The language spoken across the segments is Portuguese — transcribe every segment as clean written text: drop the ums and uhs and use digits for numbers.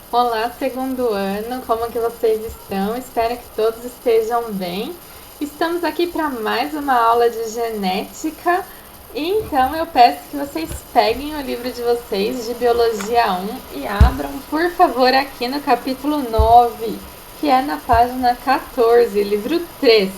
Olá, segundo ano, como que vocês estão? Espero que todos estejam bem. Estamos aqui para mais uma aula de genética. E então eu peço que vocês peguem o livro de vocês de Biologia 1 e abram, por favor, aqui no capítulo 9, que é na página 14, livro 3.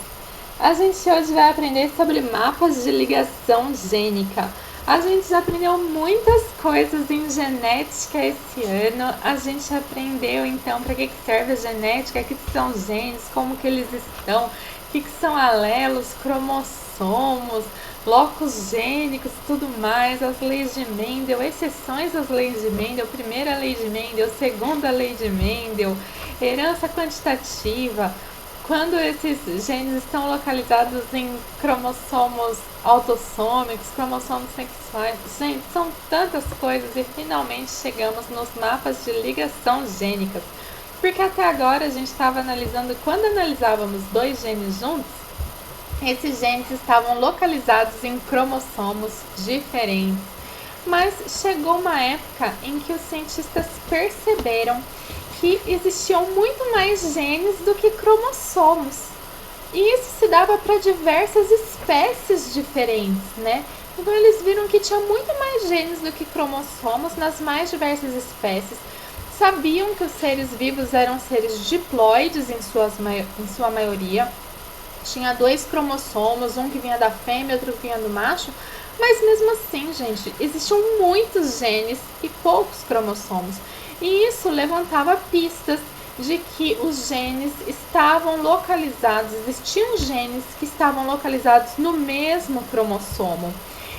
A gente hoje vai aprender sobre mapas de ligação gênica. A gente já aprendeu muitas coisas em genética esse ano. A gente aprendeu então para que serve a genética, o que são genes, como que eles estão, o que são alelos, cromossomos, locos gênicos, tudo mais, as leis de Mendel, exceções às leis de Mendel, primeira lei de Mendel, segunda lei de Mendel, herança quantitativa, quando esses genes estão localizados em cromossomos autossômicos, cromossomos sexuais. Gente, são tantas coisas e finalmente chegamos nos mapas de ligação gênicas. Porque até agora a gente estava analisando, quando analisávamos dois genes juntos, esses genes estavam localizados em cromossomos diferentes. Mas chegou uma época em que os cientistas perceberam que existiam muito mais genes do que cromossomos. E isso se dava para diversas espécies diferentes, né? Então eles viram que tinha muito mais genes do que cromossomos nas mais diversas espécies. Sabiam que os seres vivos eram seres diploides em sua maioria. Tinha dois cromossomos, um que vinha da fêmea e outro que vinha do macho. Mas mesmo assim, gente, existiam muitos genes e poucos cromossomos. E isso levantava pistas de que os genes estavam localizados, existiam genes que estavam localizados no mesmo cromossomo.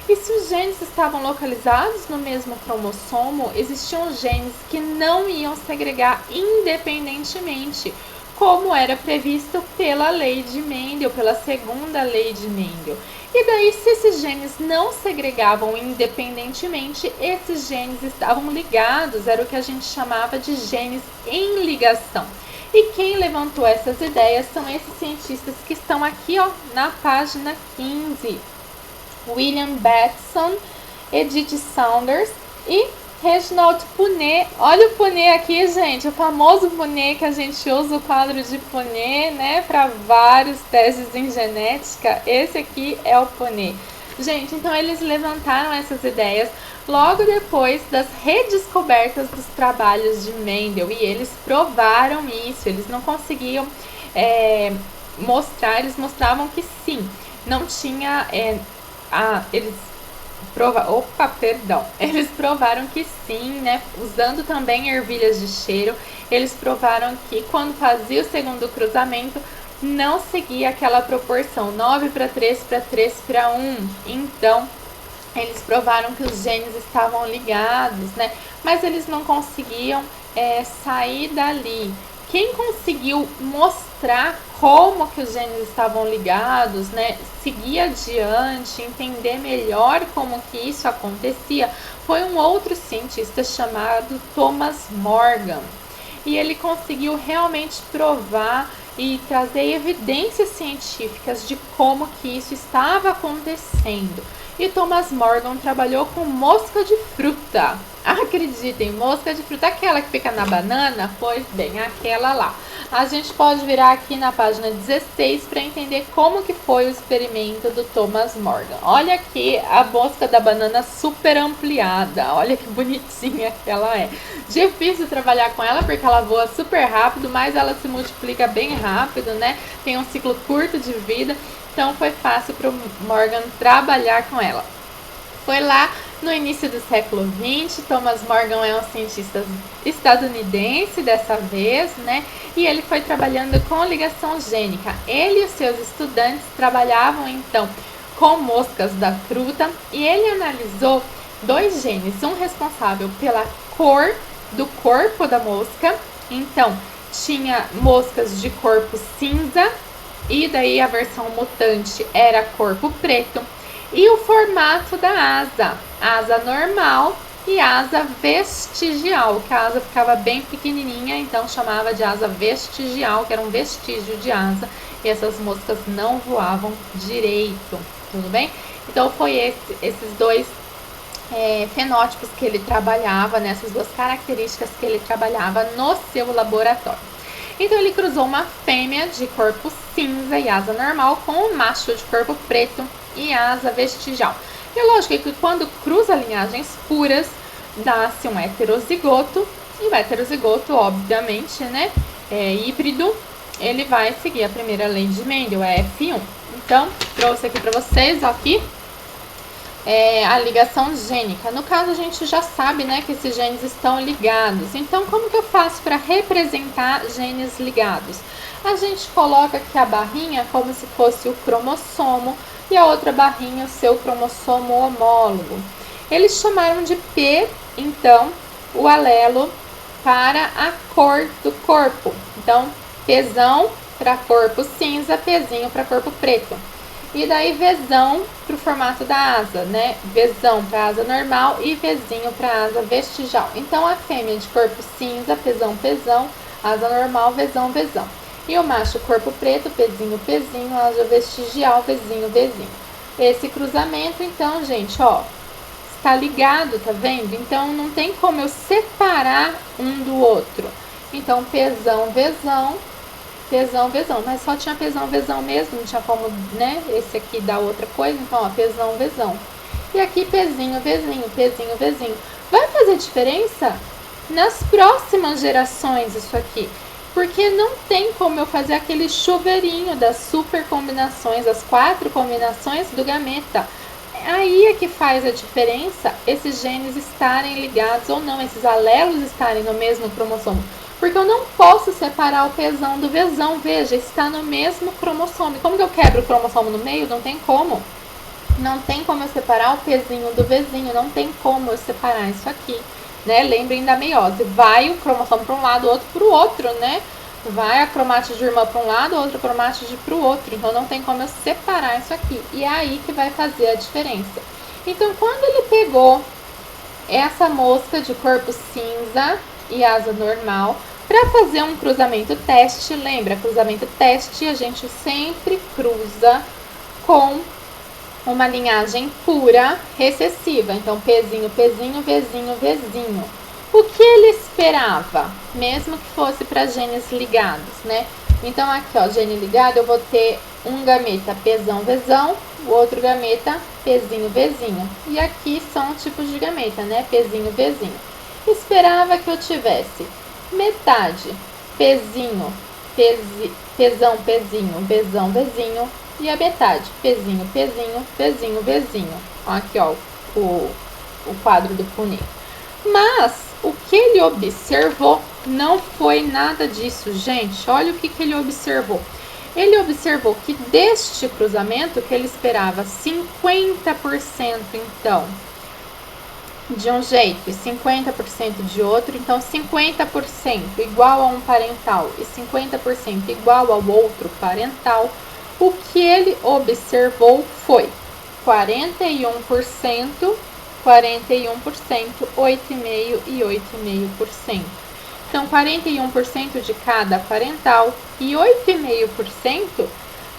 E se os genes estavam localizados no mesmo cromossomo, existiam genes que não iam segregar independentemente, como era previsto pela lei de Mendel, pela segunda lei de Mendel. E daí, se esses genes não segregavam independentemente, esses genes estavam ligados, era o que a gente chamava de genes em ligação. E quem levantou essas ideias são esses cientistas que estão aqui, ó, na página 15. William Bateson, Edith Saunders e Reginald Punnett. Olha o Punnett aqui, gente, o famoso Punnett que a gente usa o quadro de Punnett, né, para vários testes em genética. Esse aqui é o Punnett. Gente, então eles levantaram essas ideias logo depois das redescobertas dos trabalhos de Mendel, e eles provaram isso. Eles não conseguiam mostrar, eles mostravam que sim, não tinha eles provaram que sim, né? Usando também ervilhas de cheiro, eles provaram que quando fazia o segundo cruzamento não seguia aquela proporção 9:3:3:1. Então, eles provaram que os genes estavam ligados, né? Mas eles não conseguiam sair dali. Quem conseguiu mostrar como que os genes estavam ligados, né, seguir adiante, entender melhor como que isso acontecia, foi um outro cientista chamado Thomas Morgan. E ele conseguiu realmente provar e trazer evidências científicas de como que isso estava acontecendo. E Thomas Morgan trabalhou com mosca de fruta. Acreditem, mosca de fruta, aquela que fica na banana? Pois bem, aquela lá. A gente pode virar aqui na página 16 para entender como que foi o experimento do Thomas Morgan. Olha aqui a mosca da banana super ampliada. Olha que bonitinha que ela é. Difícil trabalhar com ela porque ela voa super rápido, mas ela se multiplica bem rápido, né? Tem um ciclo curto de vida, então foi fácil para o Morgan trabalhar com ela. Foi lá no início do século XX, Thomas Morgan é um cientista estadunidense dessa vez, né? E ele foi trabalhando com ligação gênica. Ele e os seus estudantes trabalhavam então com moscas da fruta e ele analisou dois genes, um responsável pela cor do corpo da mosca. Então, tinha moscas de corpo cinza e daí a versão mutante era corpo preto. E o formato da asa normal e asa vestigial, que a asa ficava bem pequenininha, então chamava de asa vestigial, que era um vestígio de asa, e essas moscas não voavam direito, tudo bem? Então foi esses dois fenótipos que ele trabalhava, né, essas duas características que ele trabalhava no seu laboratório. Então ele cruzou uma fêmea de corpo cinza e asa normal com um macho de corpo preto e asa vestigial. E lógico que quando cruza linhagens puras, dá-se um heterozigoto, e o heterozigoto, obviamente, né, híbrido, ele vai seguir a primeira lei de Mendel, é F1. Então, trouxe aqui para vocês, aqui, a ligação gênica. No caso, a gente já sabe, né, que esses genes estão ligados. Então, como que eu faço para representar genes ligados? A gente coloca aqui a barrinha como se fosse o cromossomo e a outra barrinha o seu cromossomo homólogo. Eles chamaram de P, então, o alelo para a cor do corpo. Então, Pzão para corpo cinza, Pzinho para corpo preto. E daí Vzão para o formato da asa, né? Vzão para asa normal e Vzinho para asa vestigial. Então, a fêmea de corpo cinza, Pzão, Pzão, asa normal, Vzão, Vzão. E o macho corpo preto, Pzinho, Pzinho, asa vestigial, Vzinho, Vzinho. Esse cruzamento, então, gente, ó, está ligado, tá vendo? Então, não tem como eu separar um do outro. Então, Pzão, Vzão, Pzão, Vzão, mas só tinha Pzão, Vzão mesmo, não tinha como, né, esse aqui dar outra coisa, então, ó, Pzão, Vzão. E aqui, Pzinho, Vzinho, Pzinho, Vzinho. Vai fazer diferença nas próximas gerações isso aqui, porque não tem como eu fazer aquele chuveirinho das super combinações, as 4 combinações do gameta. Aí é que faz a diferença esses genes estarem ligados ou não, esses alelos estarem no mesmo cromossomo. Porque eu não posso separar o Pzão do Vzão, veja, está no mesmo cromossomo. Como que eu quebro o cromossomo no meio? Não tem como. Não tem como eu separar o Pzinho do Vzinho, não tem como eu separar isso aqui, né? Lembrem da meiose, vai o cromossomo para um lado, o outro para o outro, né? Vai a cromátide irmã para um lado, outra cromátide para o outro, então não tem como eu separar isso aqui. E é aí que vai fazer a diferença. Então, quando ele pegou essa mosca de corpo cinza e asa normal, para fazer um cruzamento teste, lembra, cruzamento teste a gente sempre cruza com uma linhagem pura recessiva. Então, Pzinho, Pzinho, Vzinho, Vzinho. O que ele esperava, mesmo que fosse para genes ligados, né? Então, aqui, ó, gene ligado, eu vou ter um gameta Pzão, Vzão, o outro gameta Pzinho, Vzinho. E aqui são tipos de gameta, né? Pzinho, Vzinho. Esperava que eu tivesse metade Pzinho, Pzão, Pzinho, Vzão, Vzinho, e a metade Pzinho, Pzinho, Vzinho, Vzinho. Aqui, ó, o quadro do funil. Mas o que ele observou não foi nada disso, gente. Olha o que ele observou. Ele observou que deste cruzamento, que ele esperava 50%, então, de um jeito e 50% de outro, então 50% igual a um parental e 50% igual ao outro parental, o que ele observou foi 41%, 41%, 8,5% e 8,5%. Então, 41% de cada parental e 8,5%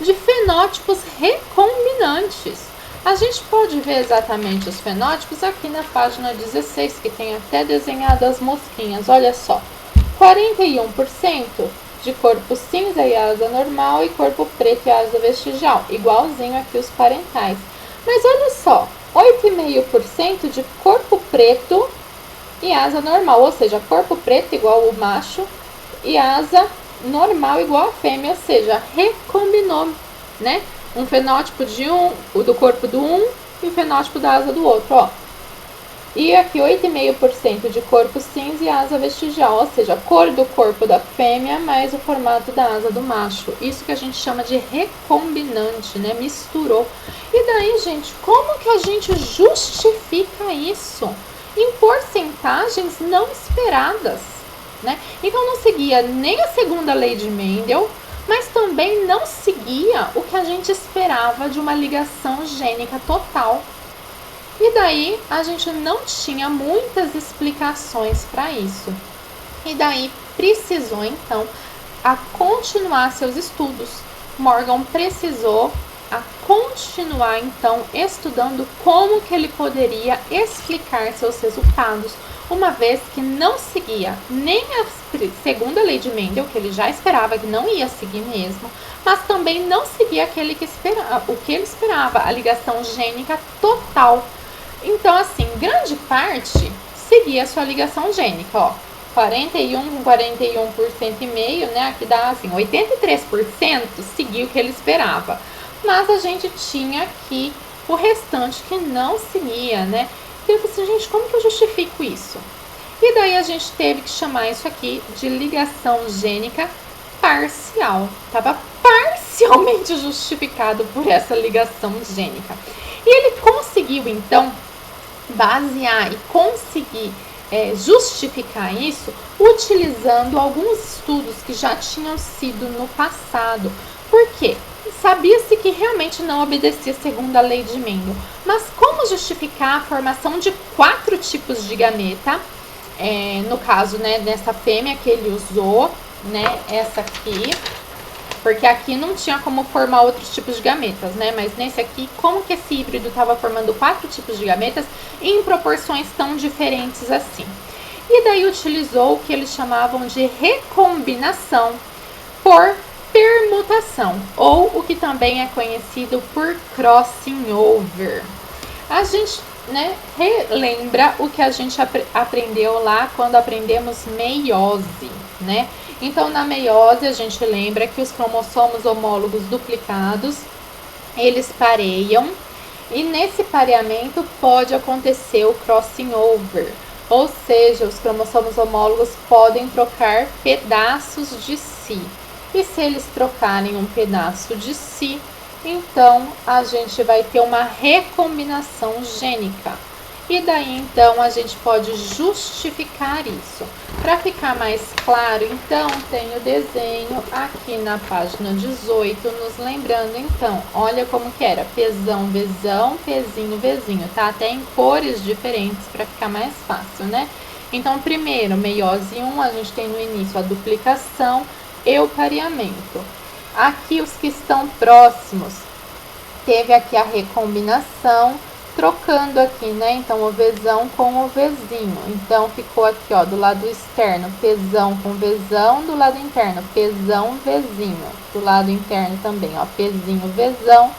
de fenótipos recombinantes. A gente pode ver exatamente os fenótipos aqui na página 16, que tem até desenhado as mosquinhas. Olha só, 41% de corpo cinza e asa normal e corpo preto e asa vestigial, igualzinho aqui os parentais. Mas olha só, 8,5% de corpo preto e asa normal, ou seja, corpo preto igual o macho e asa normal igual a fêmea, ou seja, recombinou, né? Um fenótipo do corpo do um e o fenótipo da asa do outro, ó. E aqui 8,5% de corpo cinza e asa vestigial, ou seja, a cor do corpo da fêmea mais o formato da asa do macho. Isso que a gente chama de recombinante, né? Misturou. E daí, gente, como que a gente justifica isso? Em porcentagens não esperadas, né? Então não seguia nem a segunda lei de Mendel, mas também não seguia o que a gente esperava de uma ligação gênica total. E daí a gente não tinha muitas explicações para isso. E daí precisou então a continuar seus estudos. Morgan precisou a continuar então estudando como que ele poderia explicar seus resultados, uma vez que não seguia nem a segunda lei de Mendel, que ele já esperava que não ia seguir mesmo, mas também não seguia o que ele esperava, a ligação gênica total. Então, assim, grande parte seguia a sua ligação gênica, ó. 41 com 41% e meio, né? Aqui dá assim, 83% seguiu o que ele esperava. Mas a gente tinha aqui o restante que não seguia, né? E eu falei assim, gente, como que eu justifico isso? E daí a gente teve que chamar isso aqui de ligação gênica parcial. Estava parcialmente justificado por essa ligação gênica. E ele conseguiu, então, basear e conseguir justificar isso utilizando alguns estudos que já tinham sido no passado. Por quê? Sabia-se que realmente não obedecia segundo a lei de Mendel, mas como justificar a formação de 4 tipos de gameta? No caso, né, dessa fêmea que ele usou, né, essa aqui, porque aqui não tinha como formar outros tipos de gametas, né? Mas nesse aqui, como que esse híbrido estava formando 4 tipos de gametas em proporções tão diferentes assim? E daí utilizou o que eles chamavam de recombinação por permutação, ou o que também é conhecido por crossing over. A gente, né, relembra o que a gente aprendeu lá quando aprendemos meiose, né? Então, na meiose, a gente lembra que os cromossomos homólogos duplicados, eles pareiam, e nesse pareamento pode acontecer o crossing over, ou seja, os cromossomos homólogos podem trocar pedaços de si. E se eles trocarem um pedaço de si, então a gente vai ter uma recombinação gênica. E daí, então, a gente pode justificar isso. Para ficar mais claro, então, tem o desenho aqui na página 18, nos lembrando, então, olha como que era, Pzão, Vzão, Pzinho, Vzinho, tá? Até em cores diferentes para ficar mais fácil, né? Então, primeiro, meiose 1, a gente tem no início a duplicação e o pareamento. Aqui, os que estão próximos, teve aqui a recombinação, trocando aqui, né? Então, o Vzão com o Vzinho. Então, ficou aqui, ó, do lado externo, Pzão com Vzão, do lado interno, Pzão, Vzinho. Do lado interno também, ó, Pzinho, Vzão,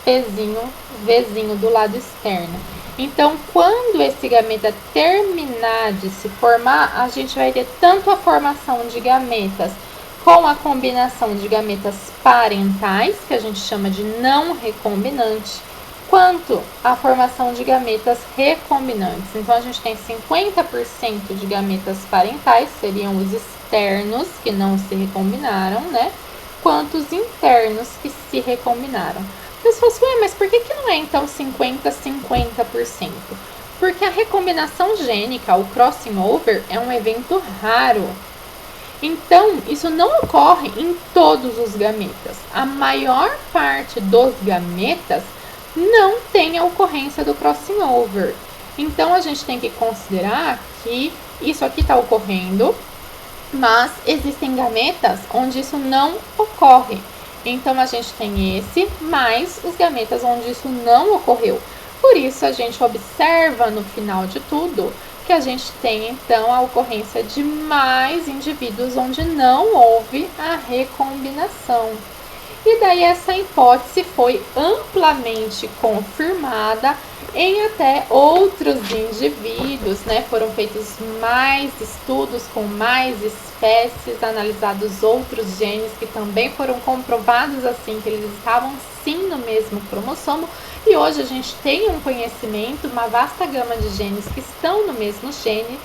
Pzinho, Vzinho do lado externo. Então, quando esse gameta terminar de se formar, a gente vai ter tanto a formação de gametas com a combinação de gametas parentais, que a gente chama de não recombinante, quanto a formação de gametas recombinantes. Então, a gente tem 50% de gametas parentais, seriam os externos, que não se recombinaram, né? Quanto os internos, que se recombinaram. Mas você fala assim, mas por que não é, então, 50-50%? Porque a recombinação gênica, o crossing over, é um evento raro. Então, isso não ocorre em todos os gametas. A maior parte dos gametas não tem a ocorrência do crossing over. Então, a gente tem que considerar que isso aqui está ocorrendo, mas existem gametas onde isso não ocorre. Então, a gente tem esse, mais os gametas onde isso não ocorreu. Por isso, a gente observa no final de tudo que a gente tem, então, a ocorrência de mais indivíduos onde não houve a recombinação. E daí essa hipótese foi amplamente confirmada em até outros indivíduos, né? Foram feitos mais estudos com mais espécies, analisados outros genes que também foram comprovados assim, que eles estavam sim no mesmo cromossomo. E hoje a gente tem um conhecimento, uma vasta gama de genes que estão no mesmo gene,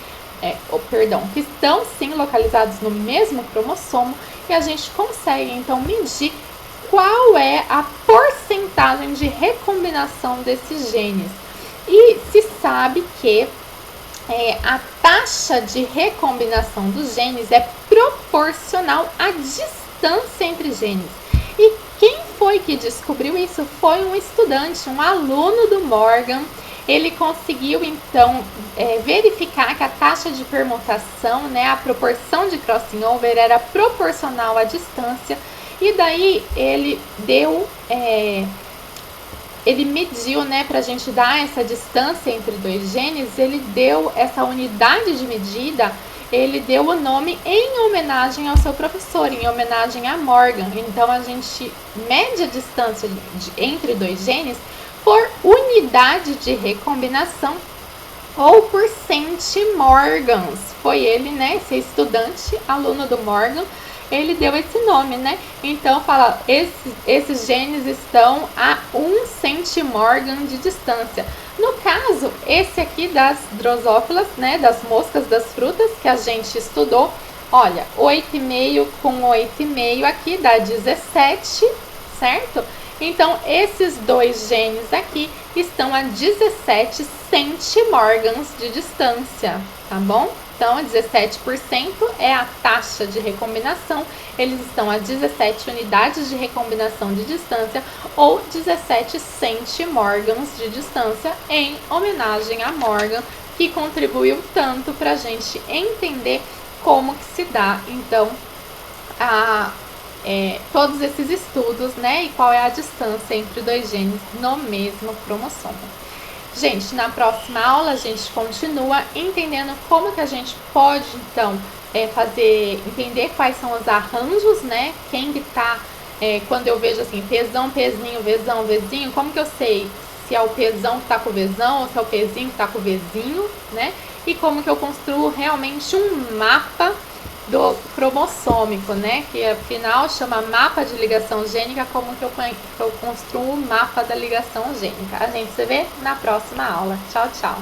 que estão sim localizados no mesmo cromossomo, e a gente consegue então medir qual é a porcentagem de recombinação desses genes. E se sabe que a taxa de recombinação dos genes é proporcional à distância entre genes. E quem foi que descobriu isso? Foi um estudante, um aluno do Morgan. Ele conseguiu, então, verificar que a taxa de permutação, né, a proporção de crossing over era proporcional à distância. E daí ele deu, ele mediu, né, para a gente dar essa distância entre dois genes, ele deu essa unidade de medida, ele deu o nome em homenagem ao seu professor, em homenagem a Morgan. Então a gente mede a distância entre dois genes por unidade de recombinação ou por centimorgans. Foi ele, né, esse estudante, aluno do Morgan, ele deu esse nome, né? Então fala, esses genes estão a 1 centimorgan de distância. No caso, esse aqui das drosófilas, né, das moscas das frutas que a gente estudou, olha, 8,5 com 8,5 aqui dá 17, certo? Então, esses dois genes aqui estão a 17 centimorgans de distância, tá bom? Então, 17% é a taxa de recombinação, eles estão a 17 unidades de recombinação de distância ou 17 centimorgans de distância, em homenagem a Morgan, que contribuiu tanto para a gente entender como que se dá, então, todos esses estudos, né, e qual é a distância entre dois genes no mesmo cromossomo. Gente, na próxima aula a gente continua entendendo como que a gente pode, então, entender quais são os arranjos, né, quem que tá, quando eu vejo assim, pesão, pezinho, vezão, vezinho, como que eu sei se é o pesão que tá com o vezão ou se é o pezinho que tá com o vezinho, né, e como que eu construo realmente um mapa do cromossômico, né? Que afinal chama mapa de ligação gênica, como que eu construo o mapa da ligação gênica. A gente se vê na próxima aula. Tchau, tchau!